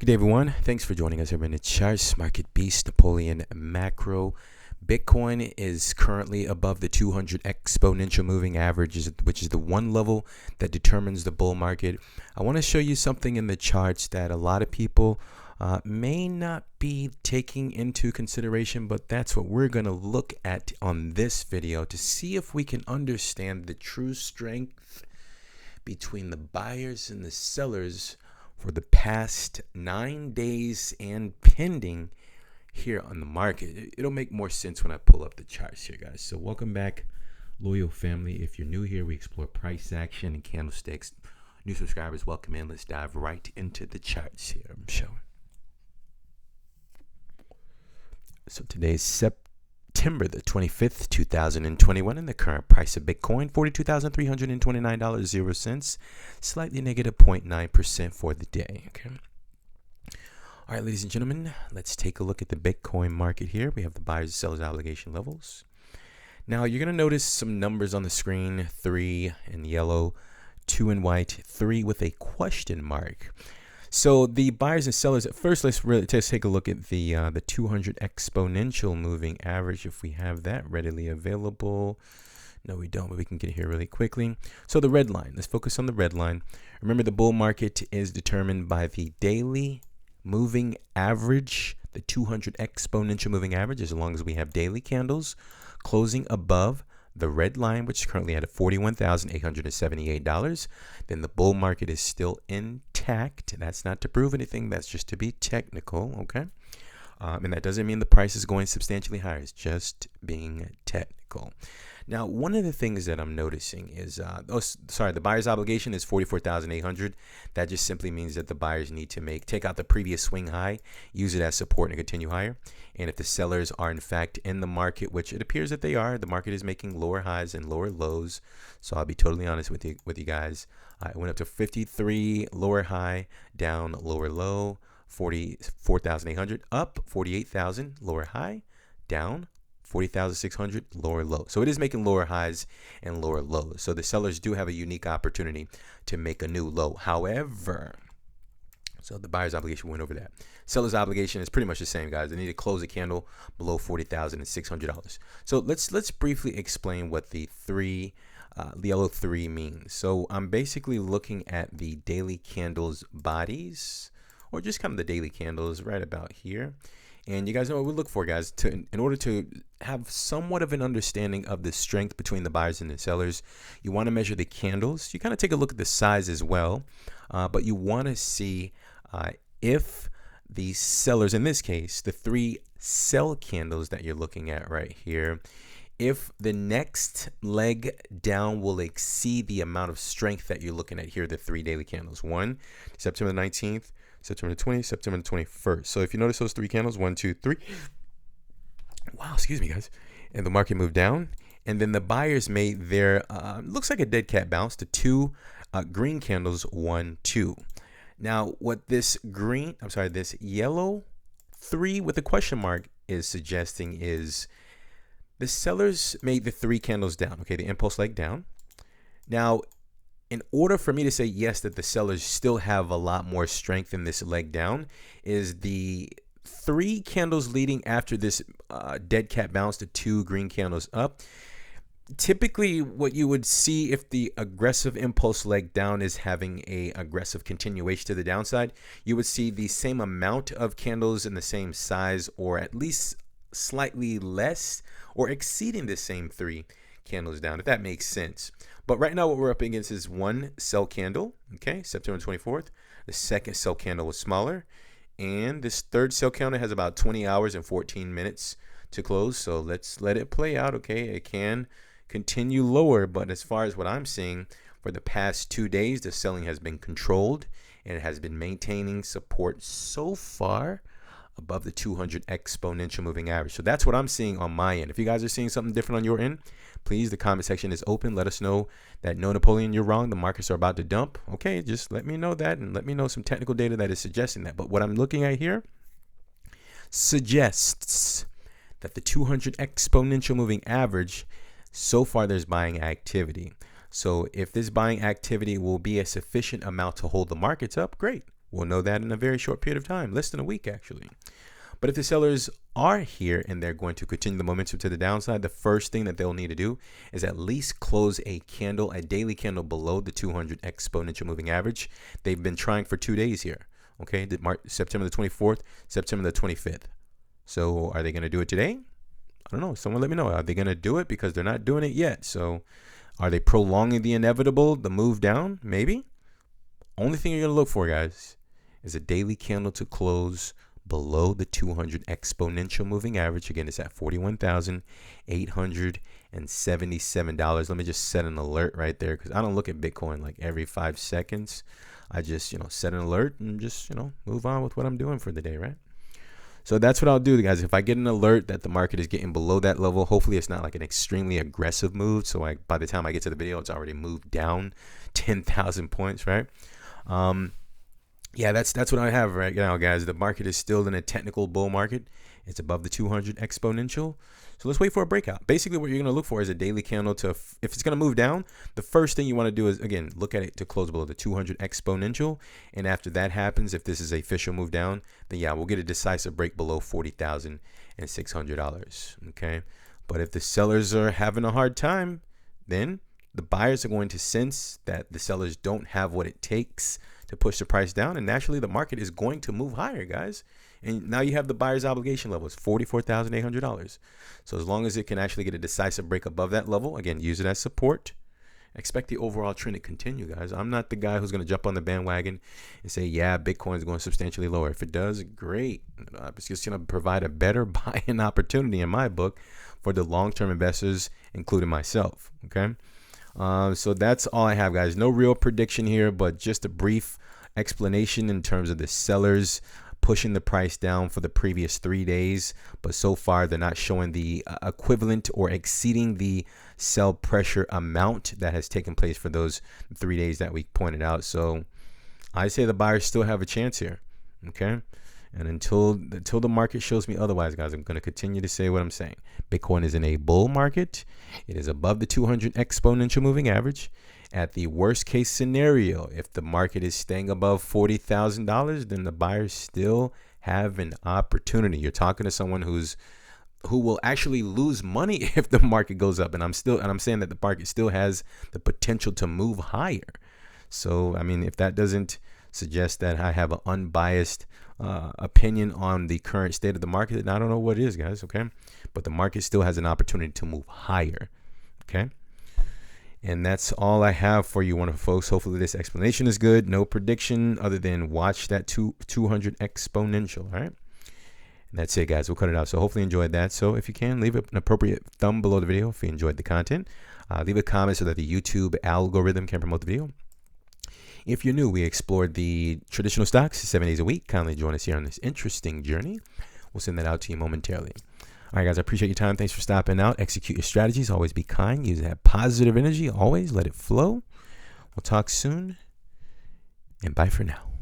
Good day, everyone. Thanks for joining us here in the charts. Market Beast, Napoleon Macro. Bitcoin is currently above the 200 exponential moving average, which is the one level that determines the bull market. I want to show you something in the charts that a lot of people may not be taking into consideration, but that's what we're going to look at on this video to see if we can understand the true strength between the buyers and the sellers for the past 9 days and pending here on the market. It'll make more sense when I pull up the charts here, guys. So welcome back, loyal family. If you're new here, we explore price action and candlesticks. New subscribers, welcome in. Let's dive right into the charts here. I'm showing. So today's September the 25th, 2021, and the current price of Bitcoin, $42,329.00, slightly negative 0.9% for the day. Okay. All right, ladies and gentlemen, let's take a look at the Bitcoin market here. We have the buyers and sellers obligation levels. Now, you're going to notice some numbers on the screen, 3 in yellow, 2 in white, 3 with a question mark. So the buyers and sellers, at first, let's take a look at the 200 exponential moving average, if we have that readily available. No, we don't, but we can get here really quickly. So the red line, let's focus on the red line. Remember, the bull market is determined by the daily moving average, the 200 exponential moving average, as long as we have daily candles closing above the red line, which is currently at $41,878, then the bull market is still intact. That's not to prove anything. That's just to be technical, okay? And that doesn't mean the price is going substantially higher. It's just being technical. Now, one of the things that I'm noticing is, the buyer's obligation is $44,800. That just simply means that the buyers need to take out the previous swing high, use it as support, and continue higher. And if the sellers are in fact in the market, which it appears that they are, the market is making lower highs and lower lows. So I'll be totally honest with you guys. It went up to 53 lower high, down lower low, 44,800, up 48,000 lower high, down 40,600 lower low. So it is making lower highs and lower lows. So the sellers do have a unique opportunity to make a new low. However, so the buyer's obligation went over that. Seller's obligation is pretty much the same, guys. They need to close a candle below $40,600. So let's briefly explain what the yellow 3 means. So I'm basically looking at the daily candles bodies, or just kind of the daily candles right about here. And you guys know what we look for, guys, in order to have somewhat of an understanding of the strength between the buyers and the sellers. You want to measure the candles. You kind of take a look at the size as well, but you want to see if the sellers, in this case, the 3 sell candles that you're looking at right here, if the next leg down will exceed the amount of strength that you're looking at here, the 3 daily candles. 1, September 19th, September 20th, September 21st. So if you notice those 3 candles, 1, 2, 3. Wow, excuse me, guys. And the market moved down. And then the buyers made their, looks like a dead cat bounce to 2 green candles, 1, 2. Now, what this yellow 3 with a question mark is suggesting is the sellers made the 3 candles down, okay, the impulse leg down. Now, in order for me to say yes, that the sellers still have a lot more strength in this leg down, is the 3 candles leading after this dead cat bounce to 2 green candles up. Typically, what you would see if the aggressive impulse leg down is having a aggressive continuation to the downside, you would see the same amount of candles in the same size, or at least slightly less, or exceeding the same 3 candles down, if that makes sense. But right now what we're up against is 1 sell candle, okay, September 24th. The second sell candle was smaller, and this third sell candle has about 20 hours and 14 minutes to close. So let's let it play out, okay? It can continue lower, but as far as what I'm seeing, for the past 2 days, the selling has been controlled, and it has been maintaining support so far above the 200 exponential moving average. So that's what I'm seeing on my end. If you guys are seeing something different on your end, please, the comment section is open. Let us know that, no, Napoleon, you're wrong. The markets are about to dump. Okay, just let me know that, and let me know some technical data that is suggesting that. But what I'm looking at here suggests that the 200 exponential moving average, so far there's buying activity. So if this buying activity will be a sufficient amount to hold the markets up, great. We'll know that in a very short period of time, less than a week actually. But if the sellers are here and they're going to continue the momentum to the downside, the first thing that they'll need to do is at least close a daily candle below the 200 exponential moving average. They've been trying for 2 days here. Okay, September the 24th, September the 25th. So are they going to do it today? I don't know. Someone let me know. Are they going to do it? Because they're not doing it yet. So are they prolonging the inevitable, the move down? Maybe. Only thing you're going to look for, guys, is a daily candle to close below the 200 exponential moving average. Again, it's at $41,877. Let me just set an alert right there, because I don't look at Bitcoin like every 5 seconds. I just, set an alert and just, move on with what I'm doing for the day, right? So that's what I'll do, guys. If I get an alert that the market is getting below that level, hopefully it's not like an extremely aggressive move. So by the time I get to the video, it's already moved down 10,000 points, right? Yeah, that's what I have right now, guys. The market is still in a technical bull market. It's above the 200 exponential. So let's wait for a breakout. Basically, what you're going to look for is a daily candle to, if it's going to move down, the first thing you want to do is, again, look at it to close below the 200 exponential. And after that happens, if this is a official move down, then yeah, we'll get a decisive break below $40,600. Okay. But if the sellers are having a hard time, then the buyers are going to sense that the sellers don't have what it takes to push the price down, and naturally the market is going to move higher, guys. And now you have the buyer's obligation level is $44,800. So as long as it can actually get a decisive break above that level, again, use it as support. Expect the overall trend to continue, guys. I'm not the guy who's going to jump on the bandwagon and say, yeah, Bitcoin is going substantially lower. If it does, great. It's just going to provide a better buying opportunity in my book for the long-term investors, including myself. Okay. So that's all I have, guys. No real prediction here, but just a brief explanation in terms of the sellers pushing the price down for the previous 3 days. But so far, they're not showing the equivalent or exceeding the sell pressure amount that has taken place for those 3 days that we pointed out. So I say the buyers still have a chance here. Okay. And until the market shows me otherwise, guys, I'm going to continue to say what I'm saying. Bitcoin is in a bull market. It is above the 200 exponential moving average. At the worst case scenario, if the market is staying above $40,000, then the buyers still have an opportunity. You're talking to someone who will actually lose money if the market goes up. And I'm saying that the market still has the potential to move higher. So, I mean, if that doesn't suggest that I have an unbiased opinion on the current state of the market, and I don't know what it is, guys. Okay, but the market still has an opportunity to move higher. Okay, and that's all I have for you, wonderful folks. Hopefully this explanation is good. No prediction other than watch that 200 exponential. All right, and that's it, guys. We'll cut it out. So hopefully you enjoyed that. So if you can, leave an appropriate thumb below the video if you enjoyed the content. Leave a comment so that the YouTube algorithm can promote the video. If you're new, we explored the traditional stocks 7 days a week. Kindly join us here on this interesting journey. We'll send that out to you momentarily. All right, guys, I appreciate your time. Thanks for stopping out. Execute your strategies. Always be kind. Use that positive energy. Always let it flow. We'll talk soon. And bye for now.